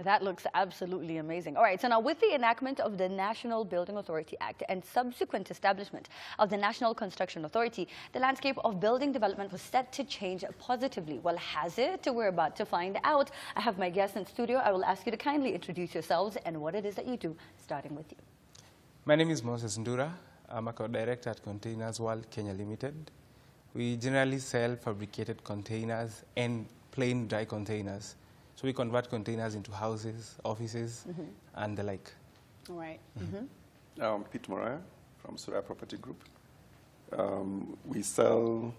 That looks absolutely amazing. All right, so now with the enactment of the National Building Authority Act and subsequent establishment of the National Construction Authority, the landscape of building development was set to change positively. Well, has it? We're about to find out. I have my guests in studio. I will ask you to kindly introduce yourselves and what it is that you do, starting with you. My name is Ndura. I'm a co-director at Containers World Kenya Limited. We generally sell fabricated containers and plain dry containers. So we convert containers into houses, offices, and the like. All right. I'm Pete Moriah from Suraya Property Group. We sell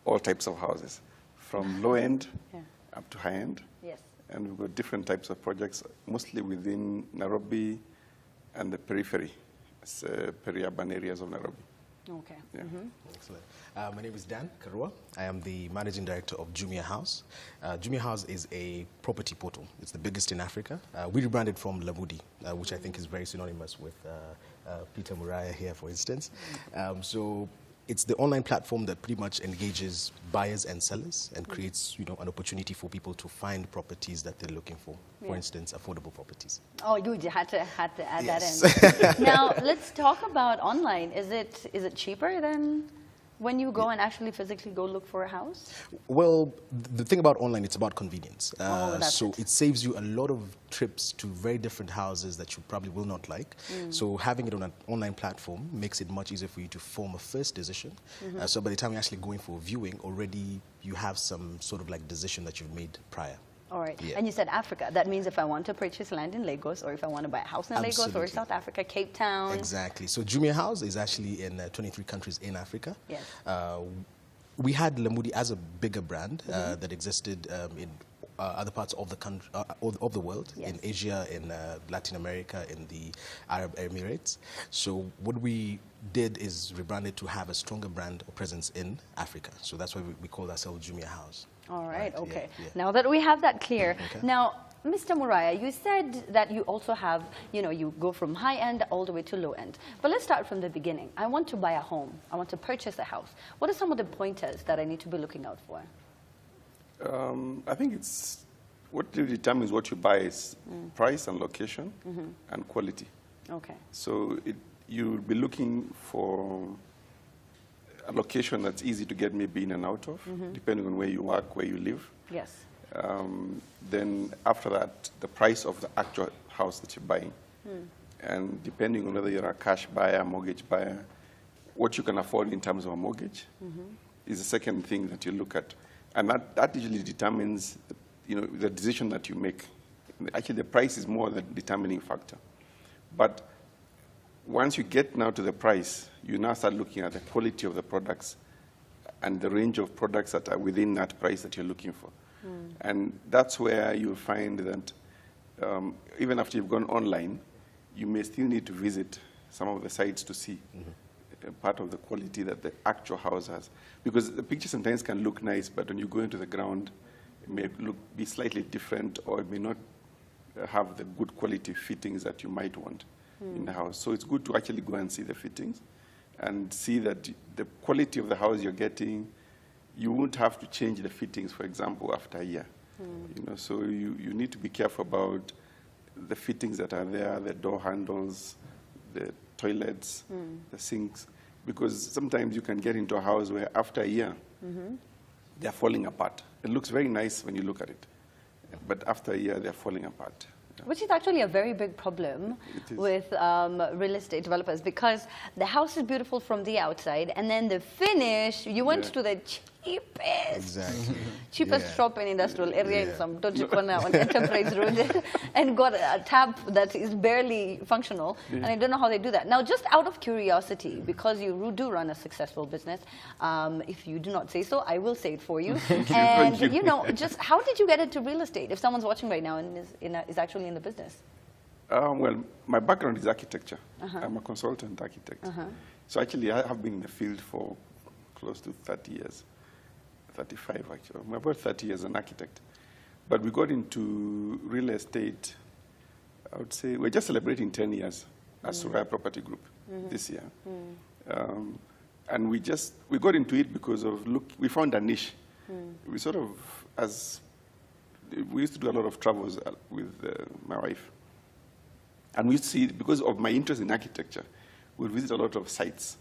all types of houses, from low-end up to high-end. Yes. And we've got different types of projects, mostly within Nairobi and the periphery, peri-urban areas of Nairobi. Okay. Yeah. Excellent. My name is Dan Karua. I am the managing director of Jumia House. Jumia House is a property portal. It's the biggest in Africa. We rebranded from Lamudi, which I think is very synonymous with Peter Moriah here, for instance. So it's the online platform that pretty much engages buyers and sellers and creates, an opportunity for people to find properties that they're looking for. For instance, affordable properties. Oh, you had to add Yes. that in. Now, let's talk about online. Is it cheaper than when you go and actually physically go look for a house? Well, the thing about online, it's about convenience. So it saves you a lot of trips to very different houses that you probably will not like. So having it on an online platform makes it much easier for you to form a first decision. So by the time you're actually going for a viewing, already you have some sort of like decision that you've made prior. All right. Yeah. And you said Africa. That means if I want to purchase land in Lagos, or if I want to buy a house in Lagos, or Absolutely. South Africa, Cape Town. Exactly. So Jumia House is actually in 23 countries in Africa. Yes. We had Lamudi as a bigger brand that existed in other parts of the country, of the world, Yes. in Asia, in Latin America, in the Arab Emirates. So what we did is rebranded to have a stronger brand or presence in Africa. So that's why we call ourselves Jumia House. All right, okay. Yeah. Now that we have that clear, Okay. now, Mr. Moriah, you said that you also have, you go from high end all the way to low end. But let's start from the beginning. I want to buy a home. I want to purchase a house. What are some of the pointers that I need to be looking out for? I think it's what really determines what you buy is price and location and quality. Okay. So you'll be looking for a location that's easy to get maybe in and out of, depending on where you work, where you live. Yes. Then after that, the price of the actual house that you're buying. And depending on whether you're a cash buyer, mortgage buyer, what you can afford in terms of a mortgage is the second thing that you look at. And that usually determines the decision that you make. Actually, the price is more the determining factor. But once you get now to the price, you now start looking at the quality of the products and the range of products that are within that price that you're looking for. And that's where you'll find that even after you've gone online, you may still need to visit some of the sites to see part of the quality that the actual house has. Because the picture sometimes can look nice, but when you go into the ground, it may be slightly different, or it may not have the good quality fittings that you might want in the house. So it's good to actually go and see the fittings and see that the quality of the house you're getting, you won't have to change the fittings, for example, after a year. So you need to be careful about the fittings that are there, the door handles, the toilets, the sinks, because sometimes you can get into a house where after a year, they're falling apart. It looks very nice when you look at it, but after a year, they're falling apart. Which is actually a very big problem with real estate developers, because the house is beautiful from the outside, and then the finish, you went to the cheapest shop in industrial area in some dodgy corner on Enterprise Road and got a tap that is barely functional, and I don't know how they do that. Now, just out of curiosity, because you do run a successful business, if you do not say so, I will say it for you. And, just how did you get into real estate if someone's watching right now and is actually in the business? Well, my background is architecture. I'm a consultant architect. So actually, I have been in the field for close to 30 years. 35, actually. I'm about 30 years as an architect. But we got into real estate, I would say, we're just celebrating 10 years as Suraya Property Group this year. And we got into it because of, we found a niche. We sort of, as we used to do a lot of travels with my wife. And we used to see, because of my interest in architecture, we'd visit a lot of sites.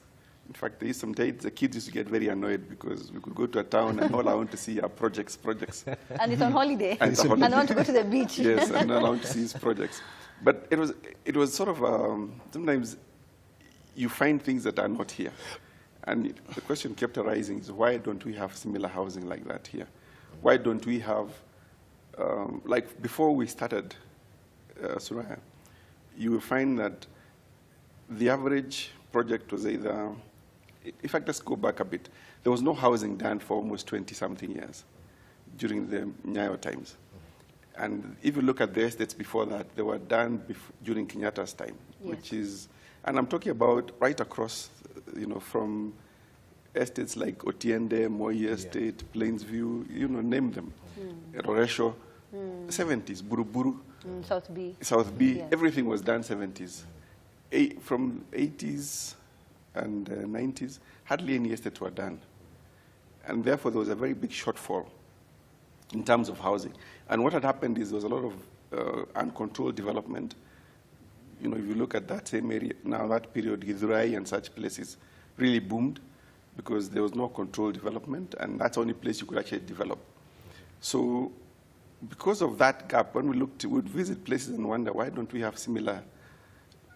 In fact, there used some days the kids used to get very annoyed because we could go to a town and all I want to see are projects. And it's on holiday. And it's on holiday. And I want to go to the beach. Yes, and all I want to see is projects. But it was sort of, sometimes you find things that are not here. And the question kept arising is, why don't we have similar housing like that here? Why don't we have, like before we started Suraya, you will find that the average project was either, in fact, let's go back a bit. There was no housing done for almost 20-something years during the Nyayo times. And if you look at the estates before that, they were done during Kenyatta's time, yes. which is, and I'm talking about right across, from estates like Otiende, Moi Estate, Plainsview, name them, Roresho, 70s, Buruburu, South B. South B, yes. Everything was done 70s. From 80s and 90s, hardly any estates were done. And therefore, there was a very big shortfall in terms of housing. And what had happened is there was a lot of uncontrolled development. If you look at that same area, now that period, Githurai and such places really boomed because there was no controlled development, and that's the only place you could actually develop. So because of that gap, when we'd visit places and wonder, why don't we have similar?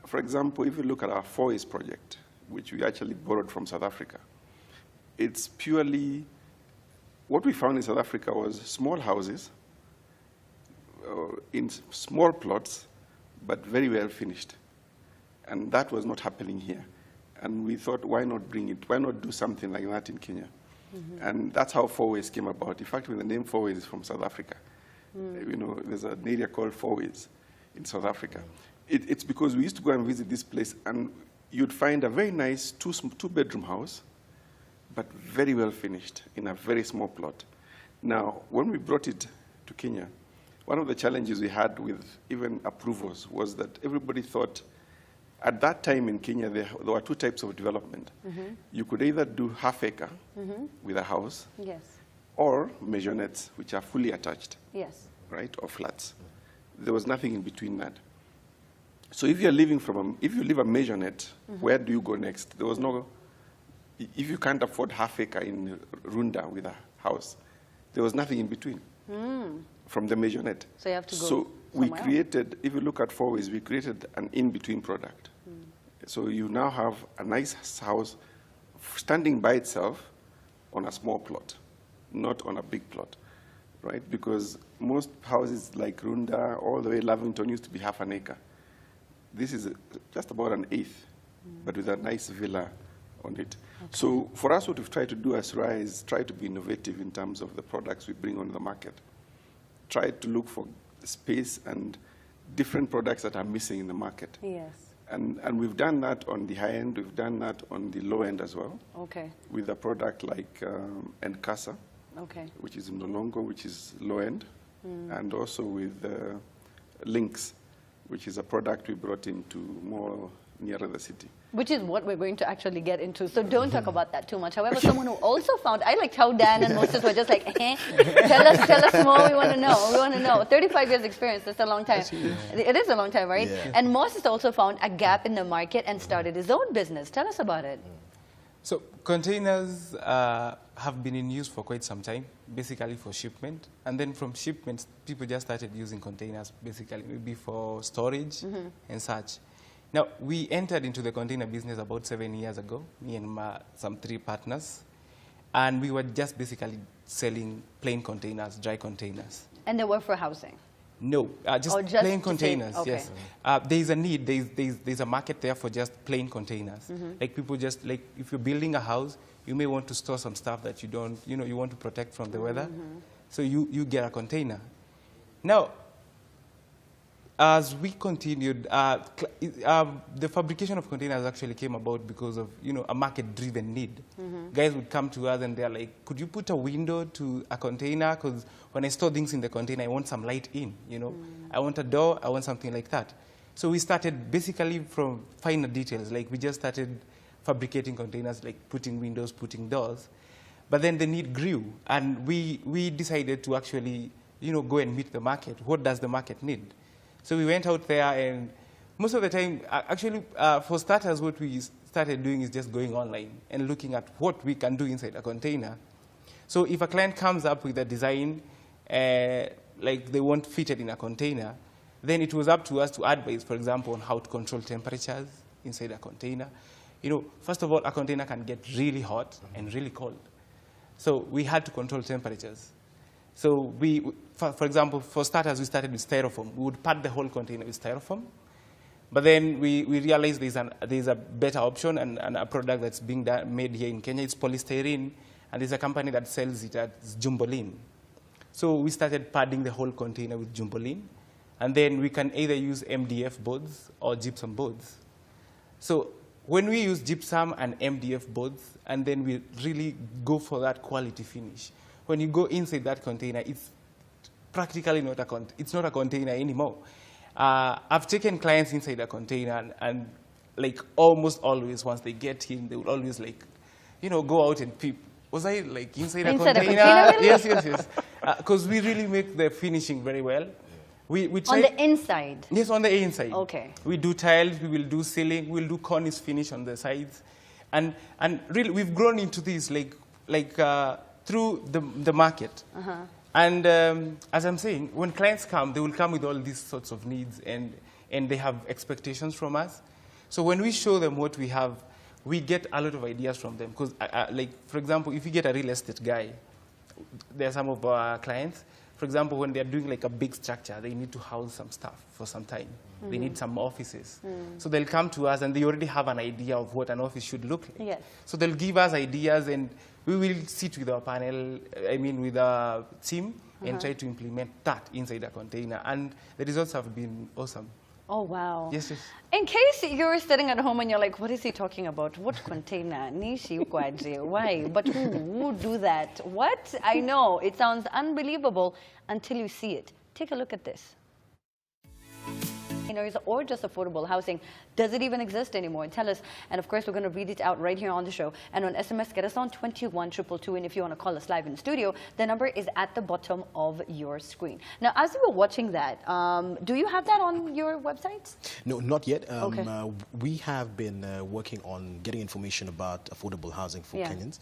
For example, if you look at our Four Ways project, which we actually borrowed from South Africa, it's purely, what we found in South Africa was small houses in small plots, but very well finished. And that was not happening here. And we thought, why not bring it? Why not do something like that in Kenya? Mm-hmm. And that's how Four Ways came about. In fact, when the name Four Ways is from South Africa. There's an area called Four Ways in South Africa. It's because we used to go and visit this place, and you'd find a very nice two-bedroom house, but very well finished in a very small plot. Now, when we brought it to Kenya, one of the challenges we had with even approvals was that everybody thought, at that time in Kenya, there were two types of development. Mm-hmm. You could either do half-acre with a house, yes, or maisonettes, which are fully attached, yes, right, or flats. There was nothing in between that. So if you're living if you live a maisonette, where do you go next? There was no, if you can't afford half-acre in Runda with a house, there was nothing in between from the maisonette. So you have to go. So we created, if you look at Four Ways, we created an in-between product. So you now have a nice house standing by itself on a small plot, not on a big plot, right? Because most houses like Runda, all the way Lavington, used to be half an acre. This is just about an eighth, but with a nice villa on it. Okay. So for us, what we've tried to do as Suraya is try to be innovative in terms of the products we bring on the market. Try to look for space and different products that are missing in the market. Yes. And we've done that on the high end. We've done that on the low end as well. Okay. With a product like Nkasa, okay, which is in Nolongo, which is low end, and also with Lynx, which is a product we brought into more nearer the city. Which is what we're going to actually get into. So don't talk about that too much. However, someone who also found, I liked how Dan and Moses were just like, tell us more, we want to know. 35 years experience, that's a long time. It is a long time, right? Yeah. And Moses also found a gap in the market and started his own business. Tell us about it. So containers have been in use for quite some time, basically for shipment. And then from shipments, people just started using containers, basically, maybe for storage and such. Now, we entered into the container business about 7 years ago, me and some 3 partners. And we were just basically selling plain containers, dry containers. And they were for housing? No, just plain containers, okay. Yes. There is a need, there's a market there for just plain containers. Like people just, like if you're building a house, you may want to store some stuff that you don't, you want to protect from the weather. So you get a container. Now, as we continued, the fabrication of containers actually came about because of, a market-driven need. Guys would come to us and they're like, could you put a window to a container? Because when I store things in the container, I want some light in, I want a door, I want something like that. So we started basically from finer details. Like we just started fabricating containers, like putting windows, putting doors. But then the need grew, and we decided to actually go and meet the market. What does the market need? So we went out there, and most of the time, actually, for starters, what we started doing is just going online and looking at what we can do inside a container. So if a client comes up with a design, like they want fitted in a container, then it was up to us to advise, for example, on how to control temperatures inside a container. First of all, a container can get really hot and really cold. So we had to control temperatures. So for example, for starters, we started with styrofoam. We would pad the whole container with styrofoam. But then we realized there's a better option and a product that's being made here in Kenya. It's polystyrene, and there's a company that sells it at Jumboline. So we started padding the whole container with Jumboline. And then we can either use MDF boards or gypsum boards. So when we use gypsum and MDF boards, and then we really go for that quality finish, when you go inside that container, it's practically not a container anymore. I've taken clients inside a container, and like almost always, once they get in, they will always go out and peep. Was I like inside a container? Yes. Because we really make the finishing very well. We try on the inside? Yes, on the inside. Okay. We do tiles, we will do ceiling, we'll do cornice finish on the sides. And really, we've grown into this through the market. And as I'm saying, when clients come, they will come with all these sorts of needs, and they have expectations from us. So when we show them what we have, we get a lot of ideas from them. Because, for example, if you get a real estate guy, there are some of our clients, for example, when they're doing like a big structure, they need to house some stuff for some time. They need some offices. So they'll come to us, and they already have an idea of what an office should look like. Yes. So they'll give us ideas, and we will sit with our panel, with our team, and try to implement that inside a container. And the results have been awesome. Oh, wow. Yes. In case you're sitting at home and you're like, what is he talking about? What container? Nishi ukwaje? Why? But who would do that? What? I know. It sounds unbelievable until you see it. Take a look at this. Or just affordable housing. Does it even exist anymore? Tell us. And of course, we're going to read it out right here on the show. And on SMS, get us on 21222. And if you want to call us live in the studio, the number is at the bottom of your screen. Now, as you were watching that, do you have that on your website? No, not yet. Okay. We have been working on getting information about affordable housing for Kenyans.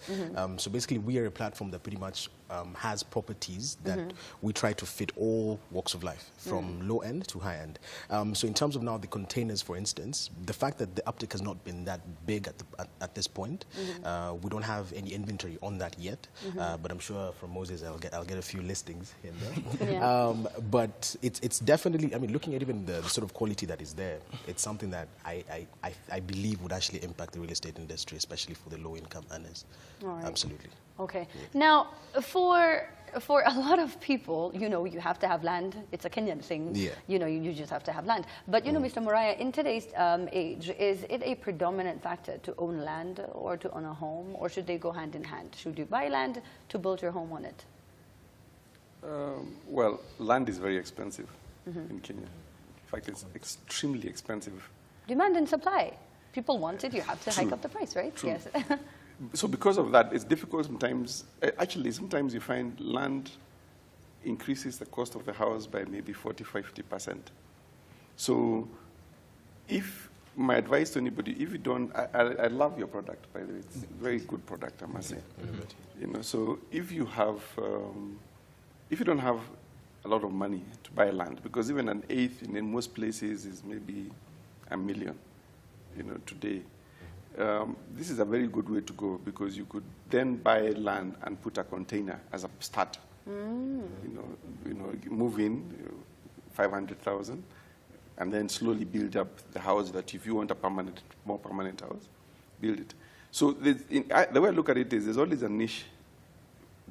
So basically, we are a platform that pretty much has properties that we try to fit all walks of life, from low end to high end. So in terms of now the containers, for instance, the fact that the uptick has not been that big at this point, we don't have any inventory on that yet. But I'm sure from Moses I'll get a few listings in there. But it's definitely, looking at even the sort of quality that is there, it's something that I believe would actually impact the real estate industry, especially for the low income earners. Right. Absolutely. Okay. Now, for a lot of people, you have to have land. It's a Kenyan thing. Yeah. You just have to have land. But, Mr. Muraya, in today's age, is it a predominant factor to own land or to own a home, or should they go hand in hand? Should you buy land to build your home on it? Well, land is very expensive in Kenya. In fact, it's extremely expensive. Demand and supply. People want it, you have to hike up the price, right? True. Yes. So because of that, it's difficult sometimes. Actually, sometimes you find land increases the cost of the house by maybe 40–50%. So if my advice to anybody, if you don't, I love your product, by the way. It's a very good product, I must say. So if you don't have a lot of money to buy land, because even an eighth in most places is maybe $1 million, today. This is a very good way to go, because you could then buy land and put a container as a start. Move in 500,000, and then slowly build up the house. That if you want a more permanent house, build it. So the way I look at it is, there's always a niche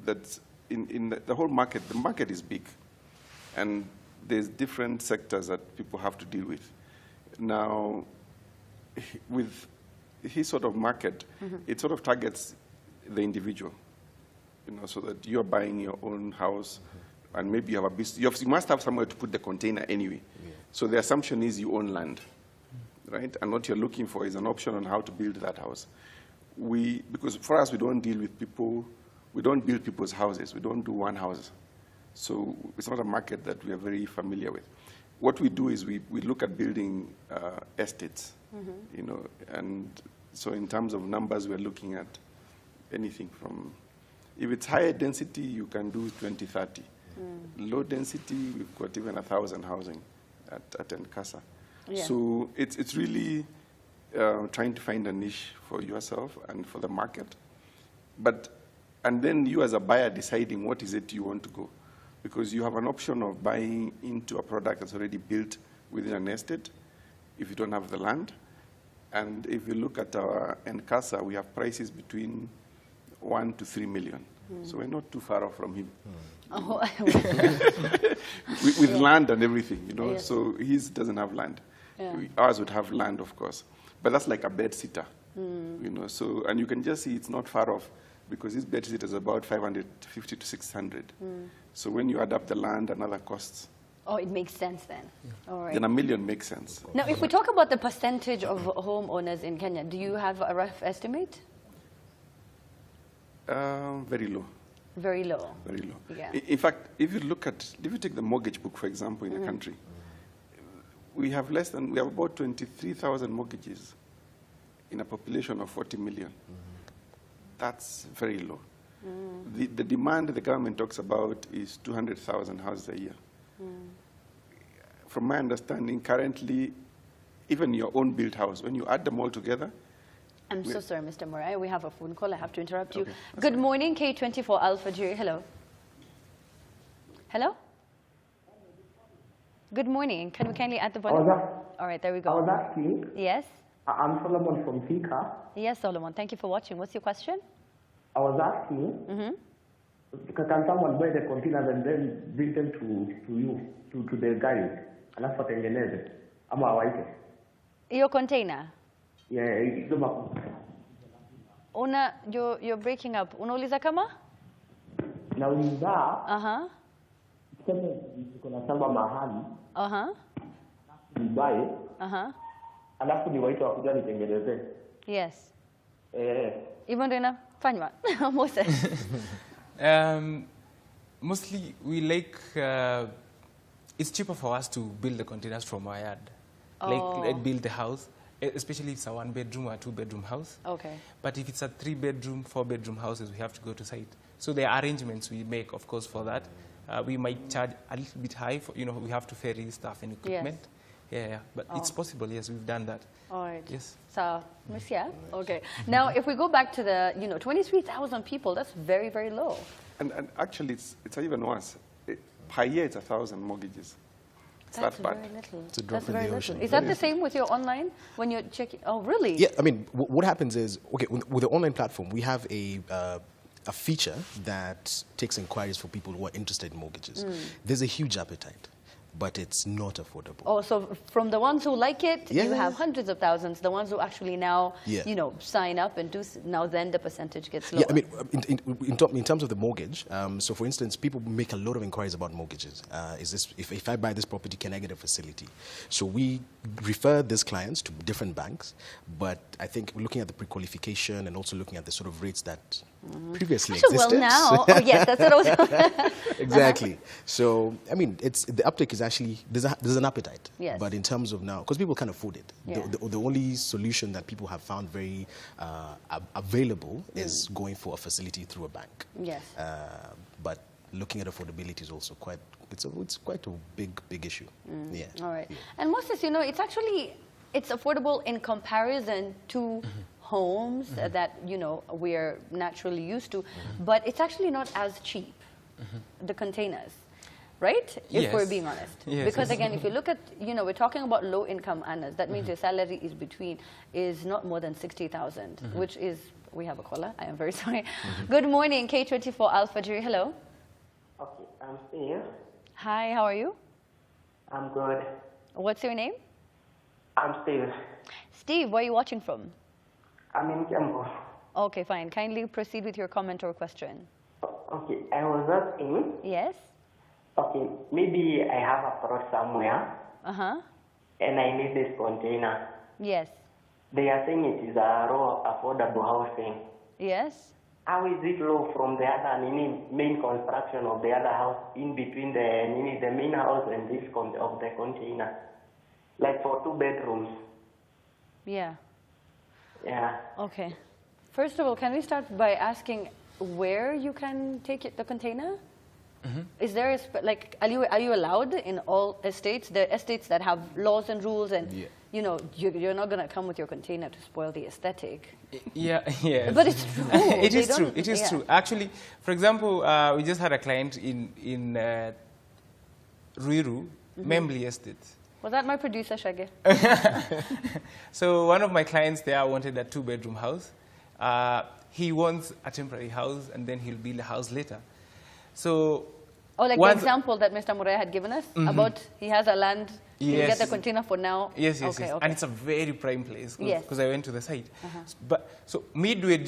that's in the whole market. The market is big, and there's different sectors that people have to deal with. Now, with his sort of market, it sort of targets the individual, so that you're buying your own house, and maybe you have a business. You must have somewhere to put the container anyway. So the assumption is you own land, right? And what you're looking for is an option on how to build that house. Because for us, we don't deal with people, we don't build people's houses. We don't do one house. So it's not a market that we are very familiar with. What we do is we look at building estates, you know, and so in terms of numbers, we're looking at anything from, if it's higher density, you can do 20, 30. Low density, we've got even 1,000 housing at Nkasa. Yeah. So it's really trying to find a niche for yourself and for the market. And then you as a buyer deciding what is it you want to go. Because you have an option of buying into a product that's already built within an estate if you don't have the land. And if you look at our Nkasa, we have prices between 1 to 3 million. So we're not too far off from him. Oh. with land and everything, you know. Yes. So his doesn't have land. Yeah. Ours would have land, of course. But that's like a bed sitter, you know. So, and you can just see it's not far off because this bed sitter is about 550 to 600. So when you add up the land and other costs, Oh, it makes sense then. All right. then $1 million makes sense. Now, if we talk about the percentage of homeowners in Kenya, do you have a rough estimate? Very low. Very low. Very low. Yeah. In fact, if you take the mortgage book, for example, in the country, we have about 23,000 mortgages in a population of 40 million. That's very low. The demand the government talks about is 200,000 houses a year. From my understanding, currently, even your own built house, when you add them all together, I'm so sorry, Mr. Morai. We have a phone call. I have to interrupt you. Okay, Good morning, K24 Alfajiri. Hello. Hello? Good morning. Can we kindly add the volume? All right, there we I go. was asking, Yes? I'm Solomon from Thika. Yes, Solomon. Thank you for watching. What's your question? I was asking, can someone buy the containers and then bring them to you, to the guys, alafu watengeneze ama awaite? Your container. Yeah, You're breaking up. Unauliza kama? nauliza Uh-huh. tuseme tuko na shamba mahali Uh-huh. nibaye Uh-huh. alafu niwaite wakuja nitengeneze. Yes. Hivyo ndio inafanywa. Moses. Mostly, we like, it's cheaper for us to build the containers from our yard. Like build the house, especially if it's a 1-bedroom or a 2-bedroom house. Okay. But if it's a 3-bedroom, 4-bedroom houses, we have to go to site. So there are arrangements we make, of course, for that. We might charge a little bit high, for, you know, we have to ferry stuff and equipment. Yes. Yeah, but it's possible, yes, we've done that. All right. Yes. So, Miss, yeah? Okay. Now, if we go back to the, 23,000 people, that's very, very low. and actually it's even worse. Per year, it's 1,000 mortgages. It's That's that bad. very little. It's a drop That's in very the little. ocean. Is that the same with your online when you're checking? Oh, really? Yeah, I mean, what happens is, okay, with the online platform, we have a feature that takes inquiries for people who are interested in mortgages. There's a huge appetite, but it's not affordable. Oh, so from the ones who like it, you Yeah. have hundreds of thousands. The ones who actually now, Yeah. sign up and do, now then the percentage gets lower. Yeah, I mean, in terms of the mortgage, so for instance, people make a lot of inquiries about mortgages. If I buy this property, can I get a facility? So we refer these clients to different banks, but I think looking at the pre-qualification and also looking at the sort of rates that previously Actually, existed. well, now, oh yes, that's what I was. Exactly. So, I mean, the uptake is actually, there's an appetite. Yes. But in terms of now, because people can't afford it. Yeah. The only solution that people have found very available is going for a facility through a bank. Yes. But looking at affordability is also quite, it's quite a big issue. Yeah. All right. Yeah. And Moses, it's affordable in comparison to homes that, we're naturally used to, but it's actually not as cheap, the containers, right? If we're Yes. being honest. Yes, Because yes. again, if you look at, we're talking about low income earners, that means your salary is not more than 60,000, which is, we have a caller, I am very sorry. Good morning, K24 Alfajiri, hello. Okay, I'm Steve. Hi, how are you? I'm good. What's your name? I'm Steve. Steve, where are you watching from? I'm in Kiambu. Okay, fine. Kindly proceed with your comment or question. Okay, I was asking, Yes? okay, maybe I have a plot somewhere Uh-huh. and I need this container. Yes. They are saying it is a raw affordable housing. Yes? how is it low from the other main construction of the other house in between the main house and this of the container? Like for 2 bedrooms. Yeah. Yeah. Okay. First of all, can we start by asking where you can take the container? Is there like are you allowed in all estates? There are estates that have laws and rules, and you know you're not going to come with your container to spoil the aesthetic. Yeah, yeah. But it's true. It is true. It is true. Actually, for example, we just had a client in Ruiru, Membli Estate. Was that my producer, Shage? So one of my clients there wanted a 2-bedroom house. He wants a temporary house, and then he'll build a house later. So, like the example that Mr. Murea had given us about he has a land, he'll get the container for now. Yes, yes, okay, yes. okay. And it's a very prime place because I went to the site. But so midway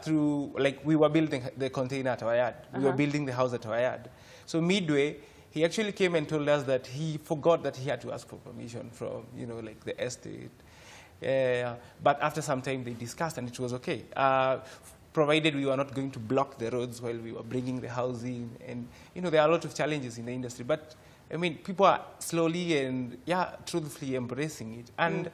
through, like we were building the container at our yard, we were building the house at our yard. So midway, he actually came and told us that he forgot that he had to ask for permission from, you know, like the estate. But after some time, they discussed, and it was okay. Provided we were not going to block the roads while we were bringing the house in. And, you know, there are a lot of challenges in the industry. But, I mean, people are slowly and, truthfully embracing it. And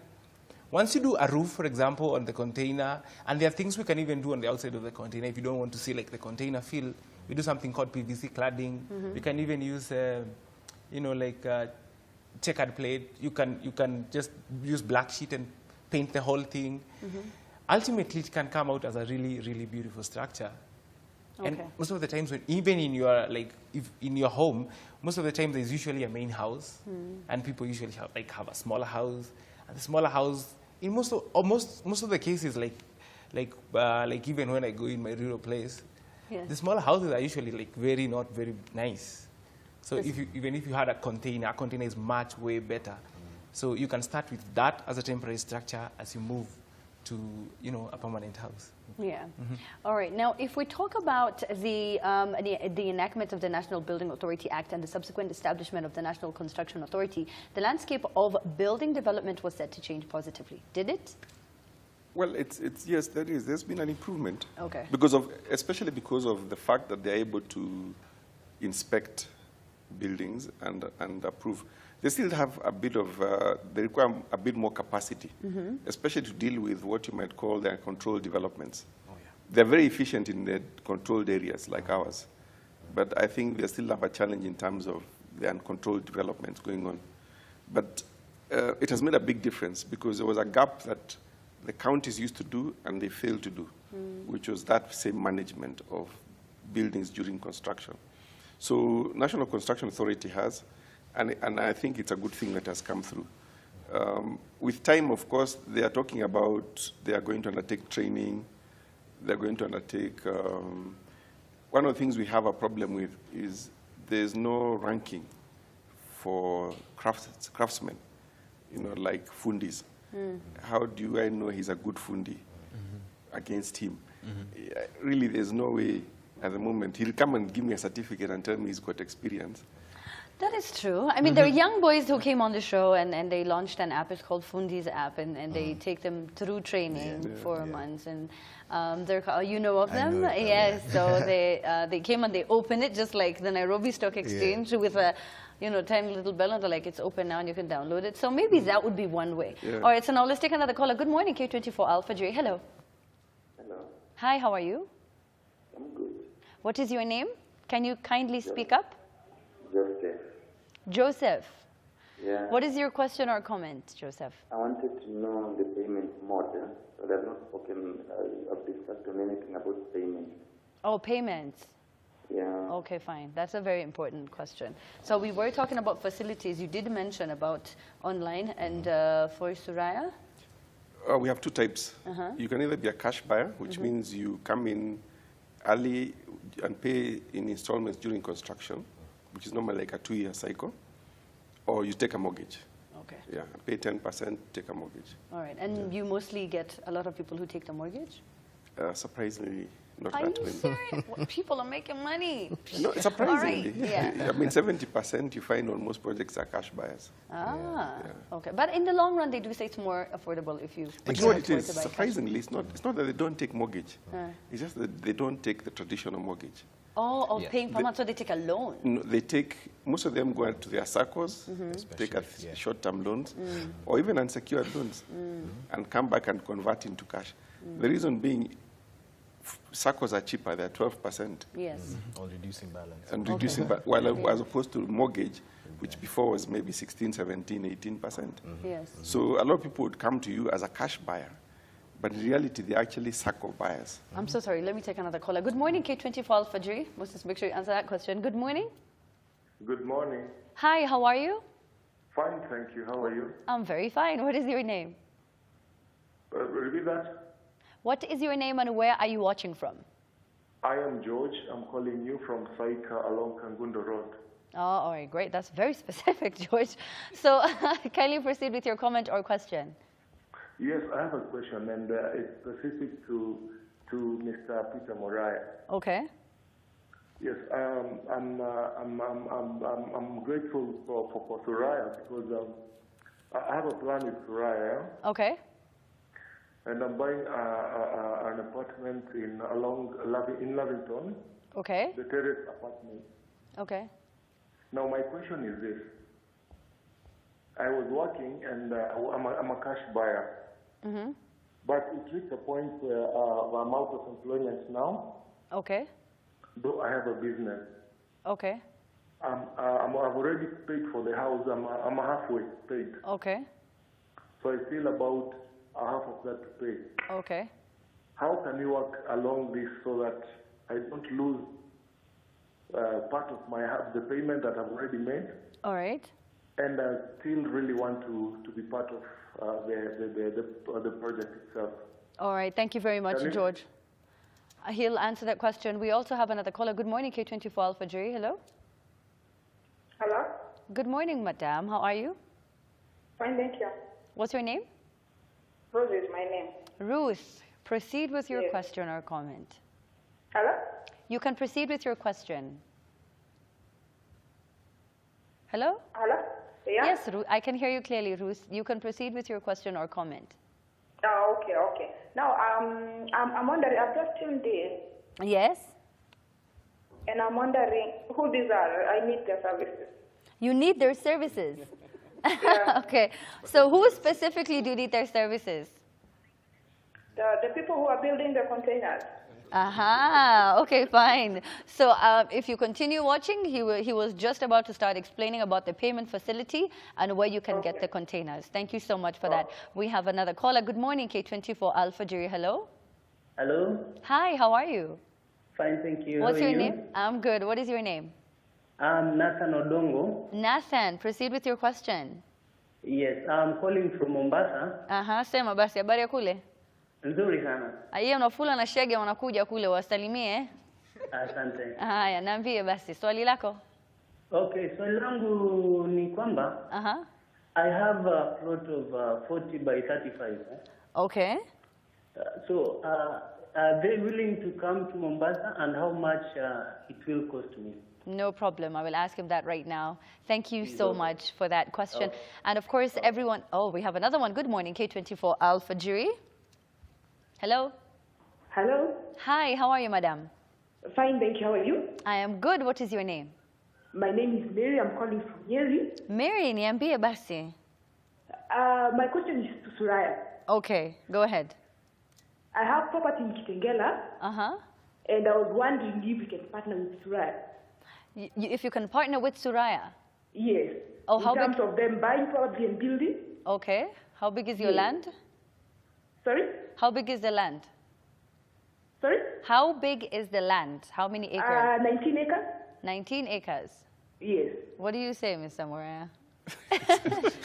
once you do a roof, for example, on the container, and there are things we can even do on the outside of the container if you don't want to see, like, the container feel. We do something called PVC cladding. We can even use, you know, like checkered plate. You can just use black sheet and paint the whole thing. Ultimately, it can come out as a really, really beautiful structure. Okay. And most of the times, even in your in your home, most of the time there's usually a main house, and people usually have a smaller house. And the smaller house, in most of the cases, like even when I go in my rural place, the smaller houses are usually not very nice. So even if you had a container is much way better. So you can start with that as a temporary structure as you move to, you know, a permanent house. Yeah. All right. Now, if we talk about the enactment of the National Building Authority Act and the subsequent establishment of the National Construction Authority, the landscape of building development was set to change positively. Did it? Well, yes, there is. There's been an improvement. Okay. Especially because of the fact that they're able to inspect buildings and approve. They still have a bit of, they require a bit more capacity, especially to deal with what you might call their controlled developments. They're very efficient in their controlled areas like ours, but I think they still have a challenge in terms of the uncontrolled developments going on. But it has made a big difference because there was a gap that the counties used to do and they failed to do, which was that same management of buildings during construction. So National Construction Authority has, and I think it's a good thing that has come through. With time, of course, they are talking about they are going to undertake training. They're going to undertake, one of the things we have a problem with is there's no ranking for craftsmen, you know, like fundis. How do I know he's a good fundi against him? Really, there's no way at the moment. He'll come and give me a certificate and tell me he's got experience. That is true. I mean, there are young boys who came on the show and they launched an app. It's called Fundi's app, and they take them through training for months. And you know of them? Yes. So they came and they opened it just like the Nairobi Stock Exchange with a tiny little bell, and they're like, it's open now and you can download it. So maybe that would be one way. All right, so now let's take another caller. Good morning, K24 Alfajiri. Hello. Hello. Hi, how are you? I'm good. What is your name? Can you kindly speak up? Joseph. Joseph. Yeah. What is your question or comment, Joseph? I wanted to know the payment model. So I've not spoken, I've discussed on anything about payment. Oh, payments. Yeah. Okay, fine. That's a very important question. So we were talking about facilities. You did mention about online and for Suraya? We have two types. You can either be a cash buyer, which means you come in early and pay in installments during construction, which is normally like a 2-year cycle, or you take a mortgage. Okay. Yeah, pay 10%, take a mortgage. All right. And you mostly get a lot of people who take the mortgage? Surprisingly, not Are that you many. serious? Well, people are making money. No, surprisingly. All right, yeah. I mean, 70% you find on most projects are cash buyers. Okay. But in the long run, they do say it's more affordable if you. But you know what it is? Surprisingly, it's not that they don't take mortgage. It's just that they don't take the traditional mortgage. Oh, paying per month, so they take a loan. No, they take, most of them go to their circles, take short-term loans, or even unsecured loans, and come back and convert into cash. The reason being, circles are cheaper, they're 12%. Yes. On reducing balance. And reducing, while as opposed to mortgage, which before was maybe 16, 17, 18%. Yes. So a lot of people would come to you as a cash buyer, but in reality, they're actually circle buyers. I'm so sorry. Let me take another caller. Good morning, K24 Alfajiri. Let's just make sure you answer that question. Good morning. Good morning. Hi, how are you? Fine, thank you. How are you? I'm very fine. What is your name? Repeat that. What is your name and where are you watching from? I am George. I'm calling you from Saika along Kangundo Road. Oh, all right, great. That's very specific, George. So kindly proceed with your comment or question. Yes, I have a question, and it's specific to Mr. Peter Morai. Okay. Yes, I'm grateful for Suraya because I have a plan with Suraya. Okay. And I'm buying an apartment in Lavington. Okay. The terrace apartment. Okay. Now my question is this: I was working and I'm a cash buyer. But it reached a point where I'm out of employment now. Okay. Though I have a business. Okay. I've already paid for the house. I'm halfway paid. Okay. So I still about half of that to pay. Okay. How can you work along this so that I don't lose part of the payment that I've already made? All right. And I still really want to be part of the project itself. All right. Thank you very much, George. He'll answer that question. We also have another caller. Good morning, K24 Alfajiri. Hello. Hello. Good morning, madam. How are you? Fine, thank you. What's your name? Rose is my name. Ruth. Proceed with your question or comment. Hello. You can proceed with your question. Hello? Hello. Yeah. Yes, Ruth. I can hear you clearly, Ruth. You can proceed with your question or comment. Oh, okay. Now, I'm wondering, I've just tuned in. Yes? And I'm wondering who these are. I need their services. You need their services? Yeah. Okay. So who specifically do you need their services? The people who are building the containers. Aha, okay, fine. So if you continue watching, he was just about to start explaining about the payment facility and where you can get the containers. Thank you so much for that. We have another caller. Good morning, K24 Alfajiri. Hello. Hello. Hi, how are you? Fine, thank you. What's How are your you? name? I'm good. What is your name? I'm Nathan Odongo. Nathan, proceed with your question. Yes, I'm calling from Mombasa. Aha, sema basi, habari ya kule? Nzuri sana. Aiye, unafula na shege wanakuja kule, wasalimie. Asante. Haya, naambie basi, swali lako. Okay, swali langu ni kwamba I have a plot of 40 by 35. Okay. So, are they willing to come to Mombasa and how much it will cost me? No problem. I will ask him that right now. Thank you so much for that question. And of course, everyone... Oh, we have another one. Good morning, K24 Alfajiri. Hello. Hello. Hi, how are you, madam? Fine, thank you. How are you? I am good. What is your name? My name is Mary. I'm calling from Nyeri. Mary, niambie basi. My question is to Suraya. Okay, go ahead. I have property in Kitengela. And I was wondering if we can partner with Suraya. If you can partner with Suraya? Yes. Oh, in terms of them buying property and building. Okay. How big is your land? Sorry? How big is the land? Sorry? How big is the land? How many acres? 19 acres. 19 acres? Yes. What do you say, Mr. Morea?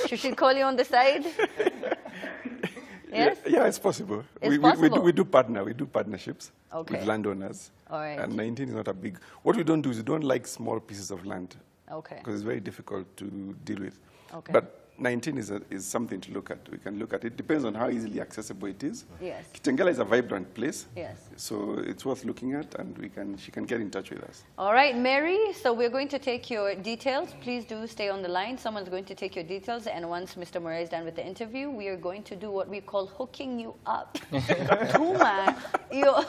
Should she call you on the side? Yes? Yeah, it's possible. It's possible. We do partner. We do partnerships with landowners. All right. And 19 is not a big... What we don't like small pieces of land. Okay. Because it's very difficult to deal with. Okay. But 19 is something to look at. We can look at it. Depends on how easily accessible it is. Yes. Kitengela is a vibrant place. Yes. So it's worth looking at, and she can get in touch with us. All right, Mary, so we're going to take your details. Please do stay on the line. Someone's going to take your details, and once Mr. Murray is done with the interview, we are going to do what we call hooking you up. Tuma, your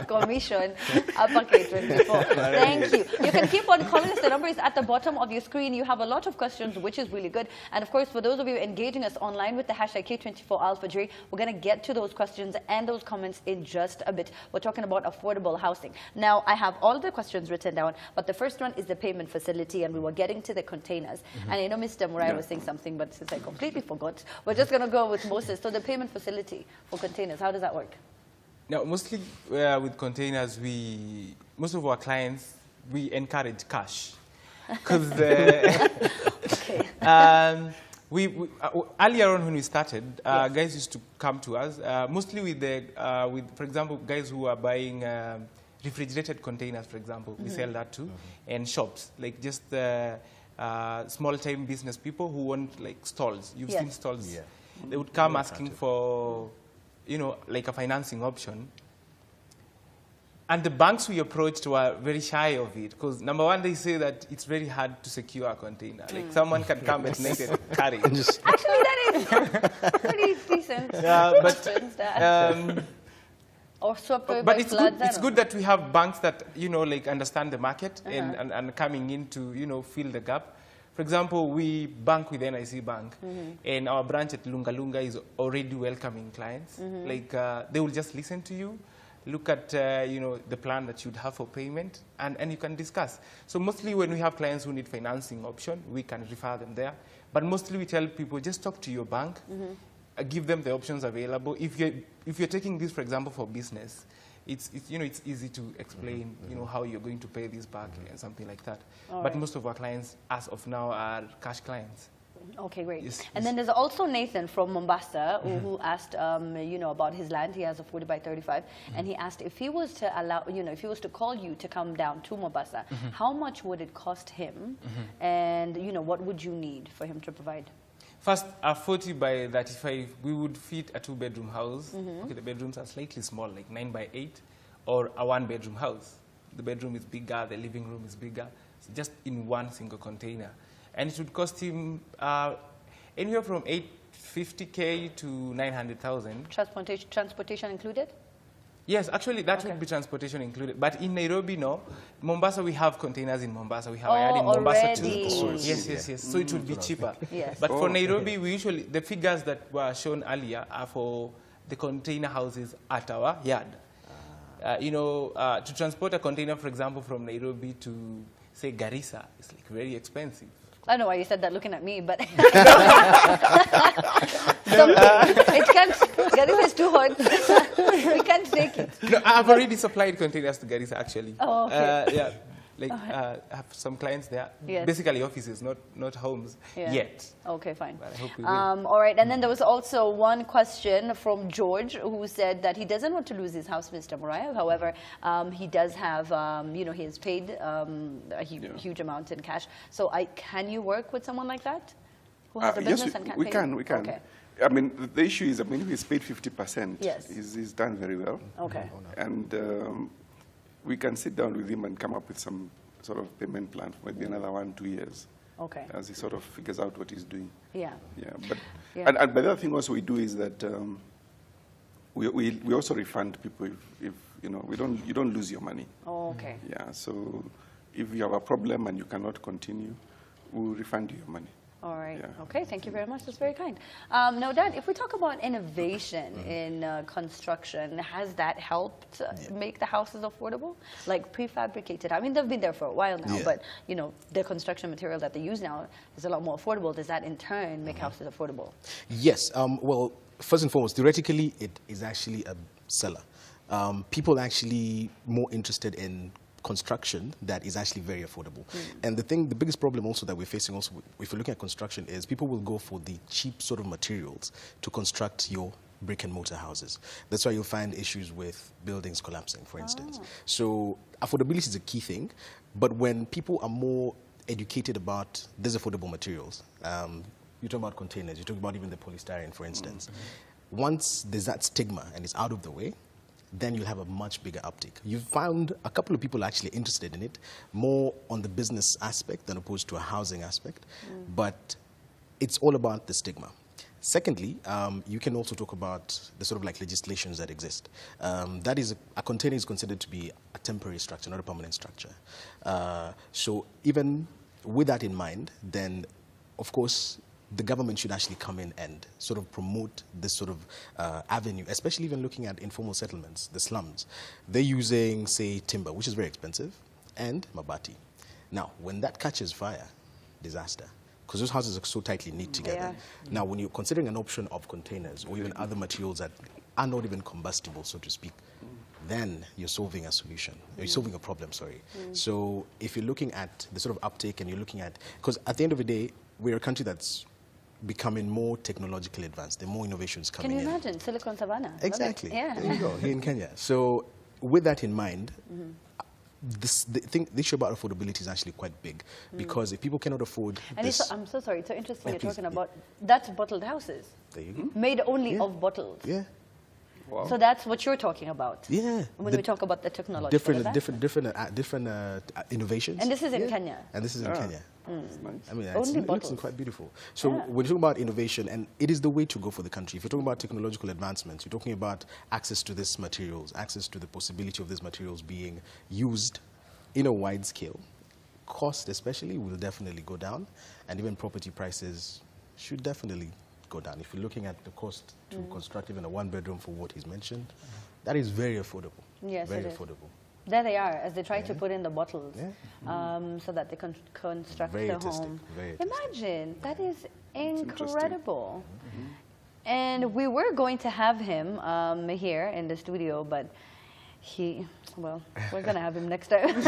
commission, Upper K24. Thank you. You can keep on calling us. The number is at the bottom of your screen. You have a lot of questions, which is really good. And of course, for those of you engaging us online with the hashtag K24 Alfajiri, we're going to get to those questions and those comments in just a bit. We're talking about affordable housing. Now, I have all the questions written down, but the first one is the payment facility, and we were getting to the containers. And I know Mr. Murai was saying something, but since I completely forgot, we're just going to go with Moses. So the payment facility for containers, how does that work? Now, mostly with containers, most of our clients, we encourage cash. Because earlier on when we started, guys used to come to us, mostly with, for example, guys who are buying refrigerated containers, for example. We sell that too. And shops, like just small-time business people who want like stalls. You've seen stalls. Yeah. They would come asking for, like a financing option. And the banks we approached were very shy of it because, number one, they say that it's very hard to secure a container. Like someone can come at night and carry it. Actually, that is pretty decent. But it's good that we have banks that, like understand the market and coming in to, fill the gap. For example, we bank with NIC Bank, and our branch at Lunga Lunga is already welcoming clients. Like, they will just listen to you, look at, the plan that you'd have for payment, and you can discuss. So mostly when we have clients who need financing option, we can refer them there. But mostly we tell people, just talk to your bank, give them the options available. If you're taking this, for example, for business, it's easy to explain, how you're going to pay this back and something like that. But most of our clients, as of now, are cash clients. Okay, great. Yes, and then there's also Nathan from Mombasa who asked, about his land. He has a 40 by 35, and he asked if he was to allow, if he was to call you to come down to Mombasa, how much would it cost him, and what would you need for him to provide? First, a 40 by 35, we would fit a 2-bedroom house. Okay, the bedrooms are slightly small, like 9 by 8, or a 1-bedroom house. The bedroom is bigger, the living room is bigger, so just in one single container. And it would cost him anywhere from 850K to 900,000. Transportation included? Yes, actually, that would be transportation included. But in Nairobi, no. Mombasa, we have containers in Mombasa. We have a yard in Mombasa too. Yes. So it would be cheaper. Yes. But for Nairobi, we usually, the figures that were shown earlier are for the container houses at our yard. To transport a container, for example, from Nairobi to, say, Garissa, it's like very expensive. I don't know why you said that looking at me, but it can't. Garissa is too hot. We can't take it. No, I've already supplied containers to Garissa, actually. Oh, okay. I have some clients there. Yes. Basically offices, not homes yet. Okay, fine. But I hope we will. All right, and then there was also one question from George who said that he doesn't want to lose his house, Mr. Muraya. However, he does have, he has paid a huge amount in cash. So can you work with someone like that who has a business and can't pay? We can. Okay. I mean, the issue is, if he's paid 50%, he's done very well. Okay. And we can sit down with him and come up with some sort of payment plan for maybe another 1-2 years. Okay. As he sort of figures out what he's doing. Yeah. But the other thing also we do is that we also refund people if you don't lose your money. Oh, okay. Yeah. So if you have a problem and you cannot continue, we'll refund you your money. All right. Yeah. Okay. Thank you very much. That's very kind. Now, Dad, if we talk about innovation in construction, has that helped make the houses affordable? Like prefabricated. I mean, they've been there for a while now, but the construction material that they use now is a lot more affordable. Does that in turn make houses affordable? Yes. Well, first and foremost, theoretically, it is actually a seller. People are actually more interested in construction that is actually very affordable. And the biggest problem also that we're facing also, if you're looking at construction, is people will go for the cheap sort of materials to construct your brick and mortar houses. That's why you'll find issues with buildings collapsing, for instance. So affordability is a key thing, but when people are more educated about these affordable materials, you talk about containers, you talk about even the polystyrene, for instance. Once there's that stigma and it's out of the way, then you'll have a much bigger uptick. You've found a couple of people actually interested in it, more on the business aspect than opposed to a housing aspect, but it's all about the stigma. Secondly, you can also talk about the sort of like legislations that exist. That is, a container is considered to be a temporary structure, not a permanent structure. So even with that in mind, then of course, the government should actually come in and sort of promote this sort of avenue, especially even looking at informal settlements, the slums. They're using, say, timber, which is very expensive, and mabati. Now, when that catches fire, disaster. Because those houses are so tightly knit together. Yeah. Now, when you're considering an option of containers or even other materials that are not even combustible, so to speak, then you're solving a solution. You're solving a problem, sorry. So if you're looking at the sort of uptake and you're looking at, because at the end of the day, we're a country that's becoming more technologically advanced. There are more innovations coming in. Can you imagine? Silicon Savannah. Exactly. Yeah. There you go, here in Kenya. So with that in mind, the issue about affordability is actually quite big, because if people cannot afford and this... I'm so sorry, it's so interesting you're please, talking about, that's bottled houses. There you go. Made only of bottles. Yeah. Wow. So that's what you're talking about. Yeah. When we talk about the technological different innovations. And this is in Kenya. And this is in Kenya. Nice. I mean, Only it looks quite beautiful. So when you talk about innovation, and it is the way to go for the country. If you're talking about technological advancements, you're talking about access to these materials, access to the possibility of these materials being used in a wide scale. Cost especially will definitely go down, and even property prices should definitely go down. If you're looking at the cost to construct even a one-bedroom for what he's mentioned, that is very affordable. Yes, very it is. affordable. There they are, as they try to put in the bottles, so that they can construct Very the artistic, home. very artistic. Imagine, that is incredible. And we were going to have him here in the studio, but well, we're going to have him next time.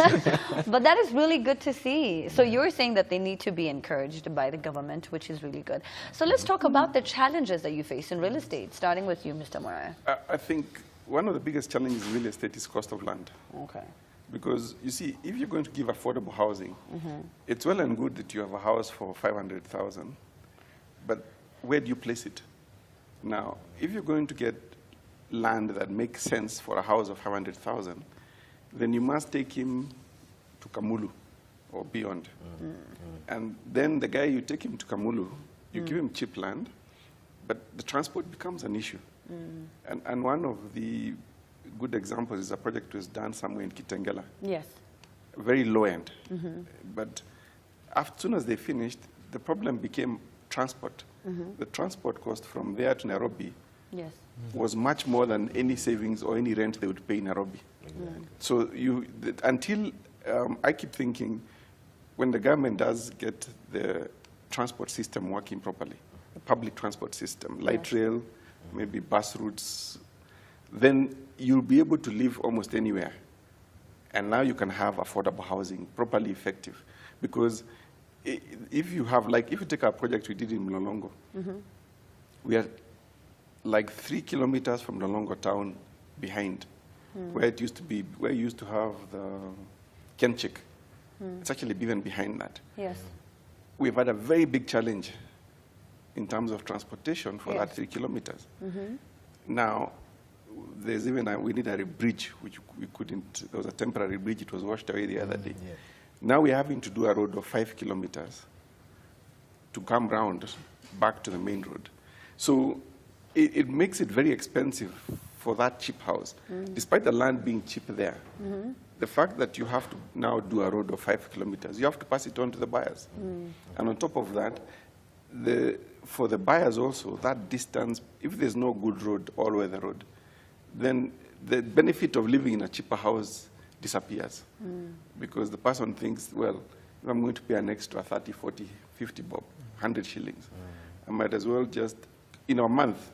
But that is really good to see. So you're saying that they need to be encouraged by the government, which is really good. So let's talk about the challenges that you face in real estate, starting with you, Mr. Moraa. I think one of the biggest challenges in real estate is cost of land. Okay. Because, you see, if you're going to give affordable housing, it's well and good that you have a house for 500,000, but where do you place it? Now, if you're going to get land that makes sense for a house of 500,000, then you must take him to Kamulu or beyond. And then the guy, you take him to Kamulu, you give him cheap land, but the transport becomes an issue. And one of the good examples is a project that was done somewhere in Kitengela. Yes. Very low end. But as soon as they finished, the problem became transport. The transport cost from there to Nairobi was much more than any savings or any rent they would pay in Nairobi. So until I keep thinking, when the government does get the transport system working properly, the public transport system, light rail, maybe bus routes, then you'll be able to live almost anywhere. And now you can have affordable housing, properly effective. Because if you have, like, if you take our project we did in Mlolongo, we are like 3 kilometers from Mlolongo town behind, where it used to be, where you used to have the Kenchik. It's actually even behind that. Yes. We've had a very big challenge in terms of transportation for that 3 kilometers. Now, there's even we need a bridge, which we couldn't, there was a temporary bridge, it was washed away the other day. Now we're having to do a road of 5 kilometers to come round back to the main road. So it makes it very expensive for that cheap house. Despite the land being cheap there, the fact that you have to now do a road of 5 kilometers, you have to pass it on to the buyers. And on top of that, for the buyers also, that distance, if there's no good road, all-weather road, then the benefit of living in a cheaper house disappears. Because the person thinks, well, if I'm going to pay an extra 30, 40, 50 bob, 100 shillings, I might as well just, in a month,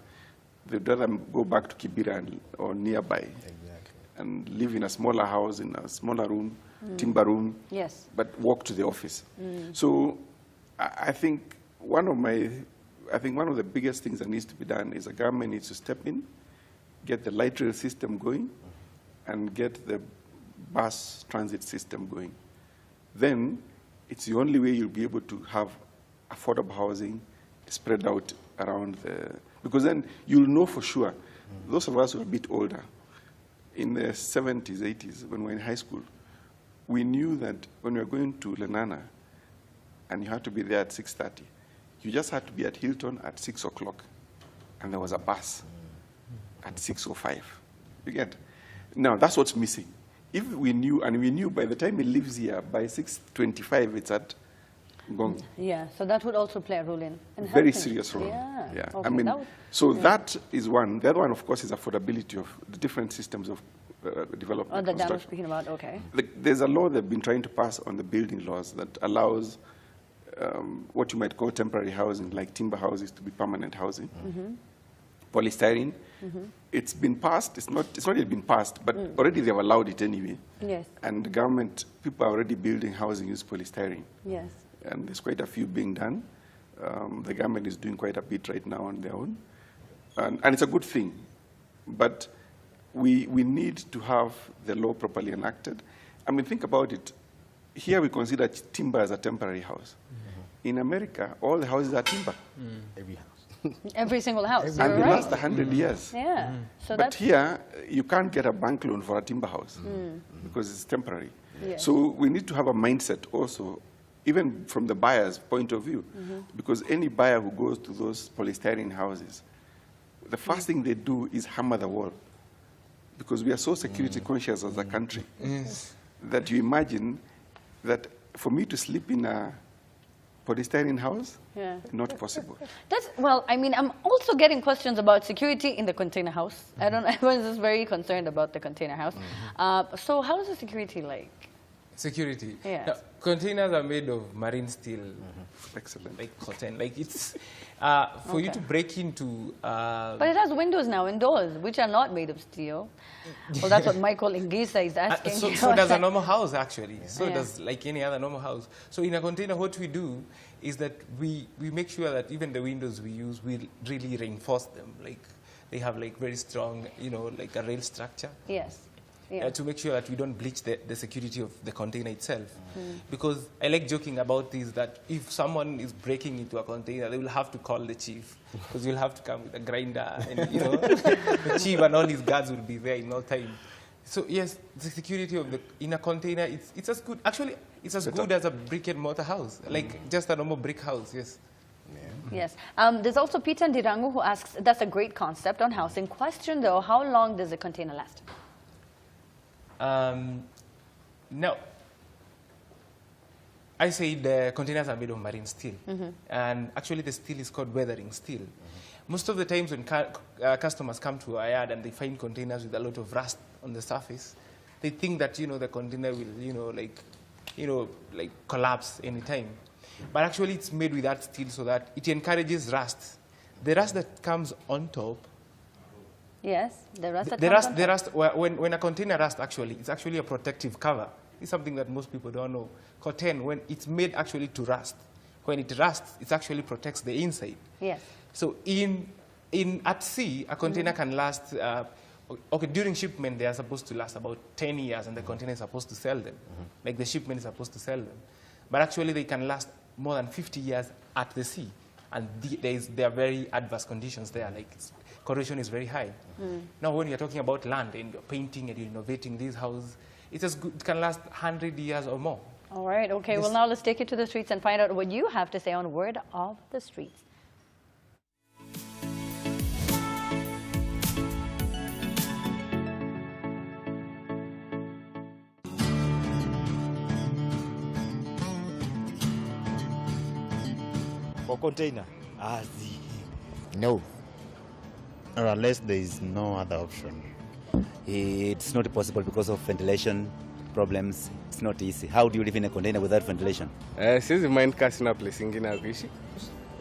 they'd rather go back to Kibera or nearby and live in a smaller house, in a smaller room, timber room, but walk to the office. So I think one of the biggest things that needs to be done is the government needs to step in, get the light rail system going, and get the bus transit system going. Then it's the only way you'll be able to have affordable housing, spread out around because then you'll know for sure. Those of us who are a bit older, in the 70s, 80s, when we were in high school, we knew that when we were going to Lenana and you had to be there at 6:30, you just had to be at Hilton at 6 o'clock, and there was a bus at 6:05. You get? Now, that's what's missing. If we knew, and we knew by the time he leaves here, by 6:25, it's at Ngong. Yeah, so that would also play a role in Very helping. serious role. Yeah. I mean, that is one. The other one, of course, is affordability of the different systems of development. Oh, that Dan was speaking about, okay. There's a law they've been trying to pass on the building laws that allows what you might call temporary housing, like timber houses, to be permanent housing. Polystyrene. It's been passed. It's not yet been passed, but already they've allowed it anyway. Yes. And the government, people are already building housing using polystyrene. Yes. And there's quite a few being done. The government is doing quite a bit right now on their own. And it's a good thing. But we need to have the law properly enacted. I mean, think about it. Here we consider timber as a temporary house. In America, all the houses are timber. Every house. Every single house. And they right. last 100 years. Yeah. So But here, you can't get a bank loan for a timber house because it's temporary. Yes. So we need to have a mindset also, even from the buyer's point of view, because any buyer who goes to those polystyrene houses, the first thing they do is hammer the wall, because we are so security conscious as a country that you imagine that for me to sleep in a polystyrene house, not possible. Well, I mean, I'm also getting questions about security in the container house. I don't know, everyone's just very concerned about the container house. So how is the security like? Security. Yes. Now, containers are made of marine steel. Excellent. Like cotton. Like it's, for you to break into... But it has windows now and doors, which are not made of steel. Well, that's what Michael Ingisa is asking. So does a normal house, actually. So does like any other normal house. So in a container, what we do is that we make sure that even the windows we use, we really reinforce them. Like they have like very strong, like a rail structure. Yes. To make sure that we don't breach the security of the container itself. Because I like joking about this, that if someone is breaking into a container, they will have to call the chief, because you'll have to come with a grinder, and the chief and all his guards will be there in no time. So yes, the security in a container, it's as good, actually, it's as good as a brick and mortar house, like just a normal brick house, yes. Yes. There's also Peter Ndirangu who asks, that's a great concept on housing. Question though, how long does a container last? No. I say the containers are made of marine steel. And actually the steel is called weathering steel. Most of the times when customers come to our yard and they find containers with a lot of rust on the surface, they think that, the container will, like collapse anytime. But actually it's made with that steel so that it encourages rust. The rust that comes on top. Yes, the rust. The rust. When a container rusts, actually, it's actually a protective cover. It's something that most people don't know. Cotton, when it's made actually to rust, when it rusts, it actually protects the inside. Yes. So at sea, a container can last. During shipment, they are supposed to last about 10 years, and the container is supposed to sell them. Like the shipment is supposed to sell them, but actually they can last more than 50 years at the sea, and there are very adverse conditions there. Like corrosion is very high. Now, when you're talking about land and you're painting and you're innovating these houses, it's as good, it can last 100 years or more. All right, okay. Well, now let's take it to the streets and find out what you have to say on Word of the Streets. For container? No. Or unless there is no other option. It's not possible because of ventilation problems. It's not easy. How do you live in a container without ventilation? Siwezi mind kaa sina place ingine ya kuishi.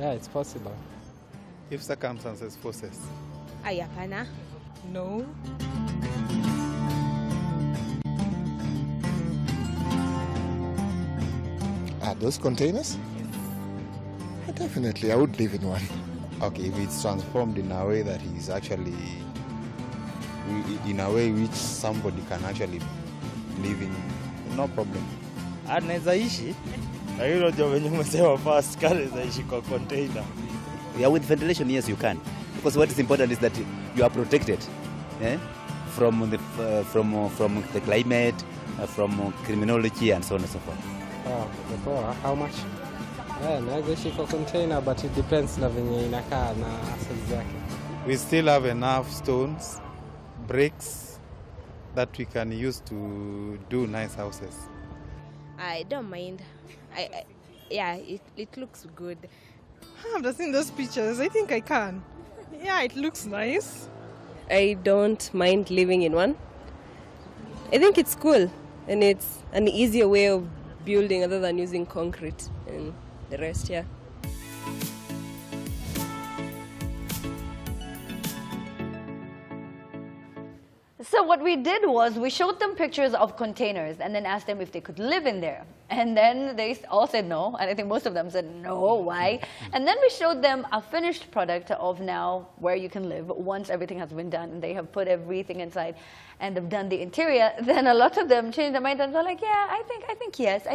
Yeah, it's possible. If circumstances forces. Hapana. No. Those containers? Definitely, I would live in one. Okay, if it's transformed in a way that is actually, in a way which somebody can actually live in, no problem. Anaweza ishi, lakini unajua venye umesema first, kale za ishi kwa container. Yeah, with ventilation, yes, you can. Because what is important is that you are protected from the climate, from criminology, and so on and so forth. How much? Naweza ishi kwa container, but it depends na venye inakaa na size yake. We still have enough stones, bricks that we can use to do nice houses. I don't mind. Yeah, it looks good. After seeing those pictures, I think I can. Yeah, it looks nice. I don't mind living in one. I think it's cool, and it's an easier way of building other than using concrete and the rest, yeah. So what we did was we showed them pictures of containers and then asked them if they could live in there. And then they all said no. And I think most of them said no, why? And then we showed them a finished product of now where you can live once everything has been done and they have put everything inside and have done the interior. Then a lot of them changed their mind and were like, yeah, I think yes.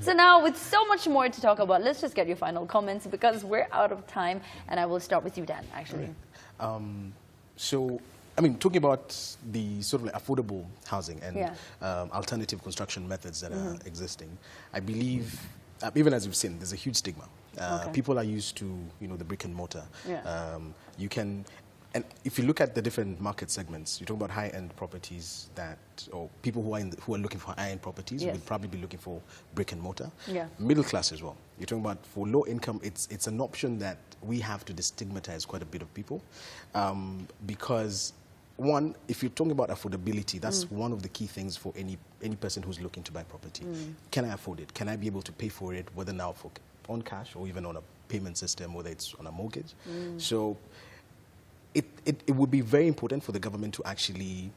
So now with so much more to talk about, let's just get your final comments because we're out of time. And I will start with you, Dan, actually. So, I mean, talking about the sort of like affordable housing and alternative construction methods that are existing, I believe, even as you've seen, there's a huge stigma. People are used to, the brick and mortar. You can, and if you look at the different market segments, you talk about high-end properties or people who are looking for high-end properties will probably be looking for brick and mortar. Middle class as well. You're talking about for low income, it's an option that we have to destigmatize quite a bit of people because one, if you're talking about affordability, that's one of the key things for any person who's looking to buy property. Can I afford it? Can I be able to pay for it, whether now on cash or even on a payment system, whether it's on a mortgage? So it would be very important for the government to actually,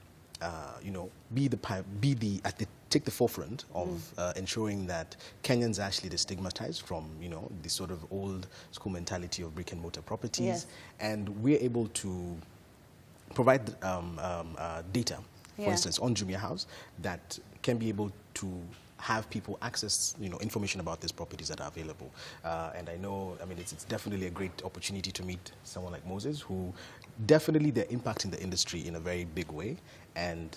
take the forefront of ensuring that Kenyans are actually destigmatized from, the sort of old school mentality of brick and mortar properties, and we're able to provide data, for instance, on Jumia House that can be able to have people access, information about these properties that are available. And I know, it's definitely a great opportunity to meet someone like Moses, who definitely they're impacting the industry in a very big way. And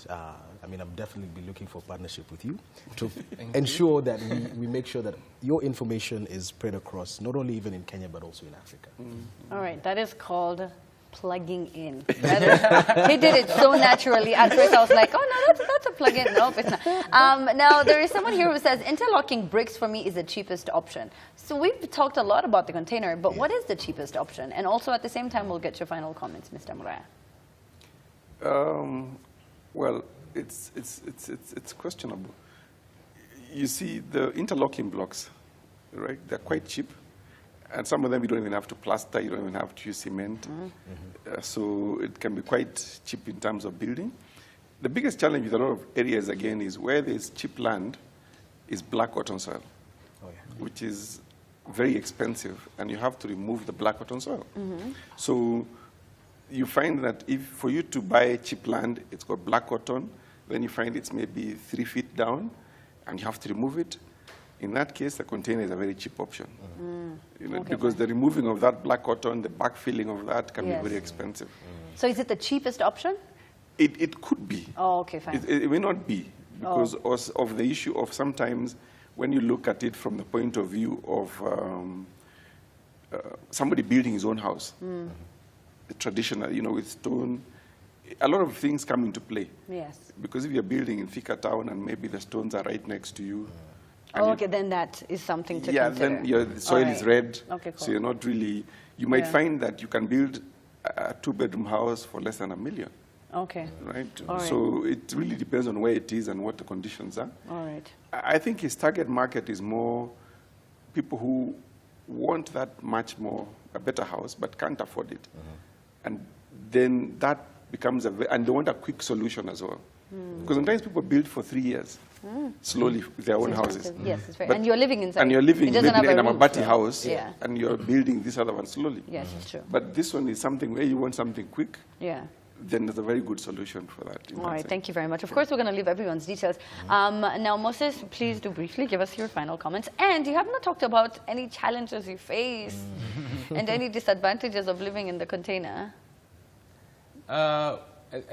I'm definitely be looking for partnership with you to ensure that we make sure that your information is spread across, not only even in Kenya, but also in Africa. All right, that is called plugging in. He did it so naturally. At first I was like, oh no, that's a plug-in. Nope, it's not. Now there is someone here who says interlocking bricks for me is the cheapest option. So we've talked a lot about the container, but what is the cheapest option? And also at the same time, we'll get your final comments, Mr. Muraya. Well, it's questionable. You see, the interlocking blocks, right? They're quite cheap. And some of them you don't even have to plaster, you don't even have to use cement. So it can be quite cheap in terms of building. The biggest challenge with a lot of areas, again, is where there's cheap land is black cotton soil, which is very expensive, and you have to remove the black cotton soil. So you find that for you to buy cheap land, it's got black cotton, then you find it's maybe 3 feet down, and you have to remove it. In that case, the container is a very cheap option. Because the removing of that black cotton, the backfilling of that can be very expensive. So is it the cheapest option? It could be. Oh, okay, fine. It may not be because of the issue of sometimes when you look at it from the point of view of somebody building his own house, traditional, with stone, a lot of things come into play. Yes. Because if you're building in Thika town and maybe the stones are right next to you, then that is something to consider. Then your soil is red, okay, cool. So you're not really, you might find that you can build a 2-bedroom house for less than $1 million. Okay. Right? All right. So it really depends on where it is and what the conditions are. All right. I think his target market is more people who want that much more, a better house, but can't afford it. And then that becomes and they want a quick solution as well. Because sometimes people build for 3 years, slowly, their own houses. Yes, it's fair. And you're living inside. And you're living maybe in a Mabati house, yeah. And you're building this other one slowly. Yes, it's true. But this one is something where you want something quick. Yeah. then there's a very good solution for that. All right, thank you very much. Of course, we're going to leave everyone's details. Now, Moses, please do briefly give us your final comments. And you have not talked about any challenges you face and any disadvantages of living in the container. I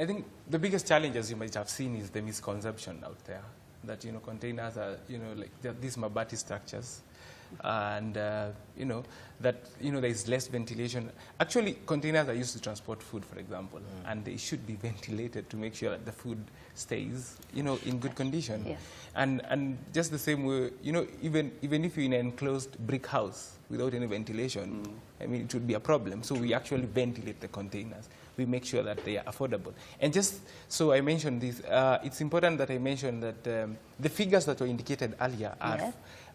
think the biggest challenges you might have seen is the misconception out there that, you know, containers are, you know, like these mabati structures. And, you know, that, you know, there is less ventilation. Actually, containers are used to transport food, for example, and they should be ventilated to make sure that the food stays, you know, in good condition. Yes. And just the same way, you know, even if you're in an enclosed brick house without any ventilation, I mean, it would be a problem. So we actually ventilate the containers. We make sure that they are affordable. And just so I mentioned this, it's important that I mention that the figures that were indicated earlier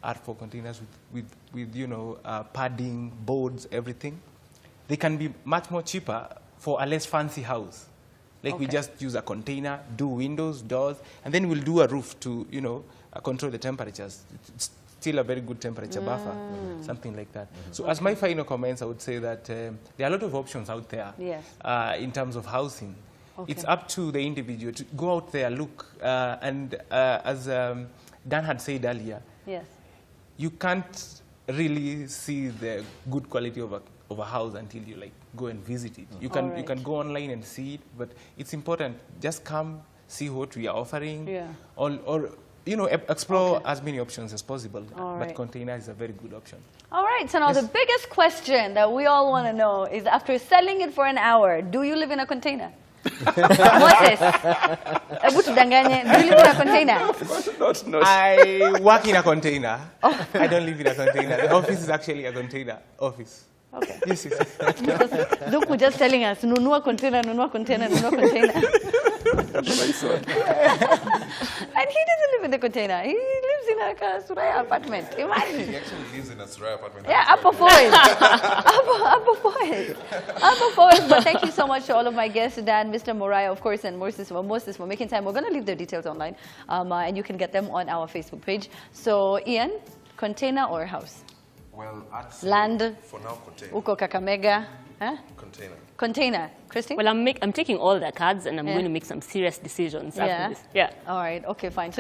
are for containers with you know, padding, boards, everything. They can be much more cheaper for a less fancy house. Like we just use a container, do windows, doors, and then we'll do a roof to, you know, control the temperatures. It's still a very good temperature buffer, something like that. So as my final comments, I would say that there are a lot of options out there in terms of housing. It's up to the individual to go out there, look, and as Dan had said earlier, you can't really see the good quality of a house until you like go and visit it. You can go online and see it, but it's important. Just come, see what we are offering, or you know, explore as many options as possible. But container is a very good option. All right. So now the biggest question that we all want to know is: after selling it for an hour, do you live in a container? Moses, do you live in a container? I work in a container. I don't live in a container. The office is actually a container office. Okay. Yes, yes. Zuku just telling us, nunua container, nunua container, nunua container. And he doesn't live in the container. He lives in a Suraya apartment. Imagine. He actually lives in a Suraya apartment. Yeah, upper forest. upper forest. Upper forest. But thank you so much to all of my guests, Dan, Mr. Moriah, of course, and Moses for making time. We're going to leave their details online, and you can get them on our Facebook page. So, Ian, container or house? Well, land. For now, container. Uko Kakamega. Huh? Container. Container. Christine? Well, I'm taking all the cards and I'm going to make some serious decisions after this. Yeah. All right. Okay, fine. So